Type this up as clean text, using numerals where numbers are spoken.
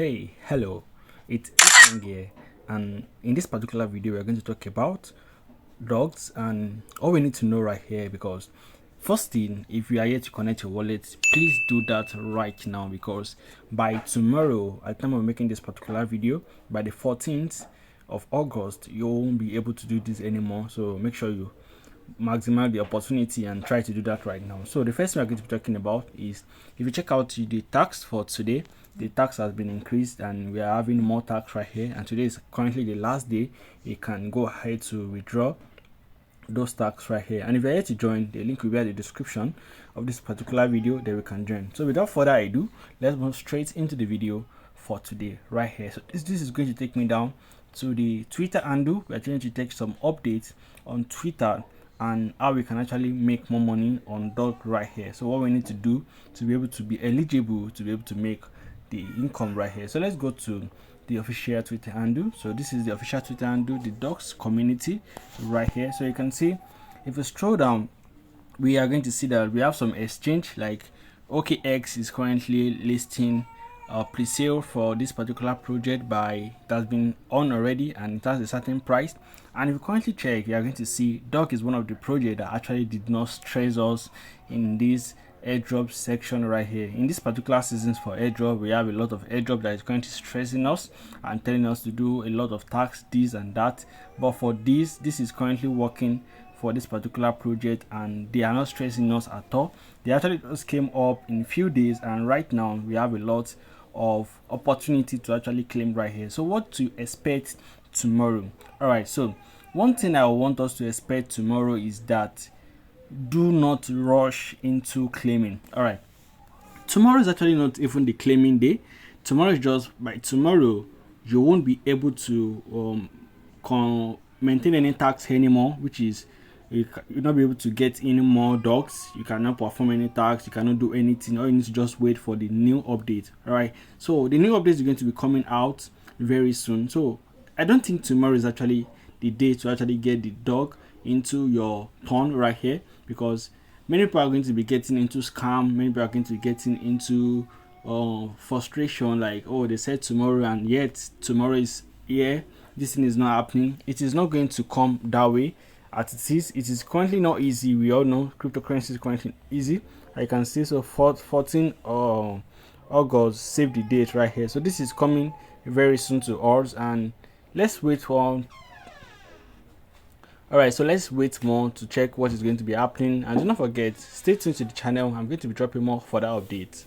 Hey, hello, it's Ethan here, and in this particular video, we're going to talk about dogs and all we need to know right here. Because first thing, if you are here to connect your wallet, please do that right now, because by tomorrow, at the time of making this particular video, by the 14th of August, you won't be able to do this anymore. So make sure you maximize the opportunity and try to do that right now. So the first thing we're going to be talking about is, if you check out the tax for today, the tax has been increased and we are having more tax right here, and today is currently the last day you can go ahead to withdraw those tax right here. And if you're here to join, the link will be at the description of this particular video, that we can join. So without further ado, let's move straight into the video for today right here. So this is going to take me down to the Twitter handle. We're trying to take some updates on Twitter and how we can actually make more money on dog right here. So what we need to do to be able to be eligible to be able to make the income right here. So let's go to the official Twitter handle. So this is the official Twitter handle, the dogs community right here. So you can see, if we scroll down, we are going to see that we have some exchange, like OKX is currently listing pre-sale for this particular project by, it has been on already and it has a certain price. And if you currently check, you are going to see dog is one of the projects that actually did not stress us in this airdrop section right here. In this particular seasons for airdrop, we have a lot of airdrop that is currently stressing us and telling us to do a lot of tax, this and that. But for this is currently working for this particular project and they are not stressing us at all. They actually just came up in a few days, and right now we have a lot of opportunity to actually claim right here. So what to expect tomorrow? All right, so one thing I want us to expect tomorrow is that do not rush into claiming. All right, tomorrow is actually not even the claiming day. Tomorrow is just, by tomorrow you won't be able to maintain any tax anymore, which is you'll not be able to get any more dogs. You cannot perform any tax, you cannot do anything. All you need to just wait for the new update. All right, so the new update is going to be coming out very soon. So I don't think tomorrow is actually the day to actually get the dog into your turn right here, because many people are going to be getting into scam. Many people are going to be getting into frustration, like, oh, they said tomorrow and yet tomorrow is here, this thing is not happening. It is not going to come that way. As it is currently not easy. We all know cryptocurrency is currently easy. I can see, so 14 August, save the date right here. So this is coming very soon to us, and let's wait for. Alright, so let's wait more to check what is going to be happening, and do not forget, stay tuned to the channel. I'm going to be dropping more further updates.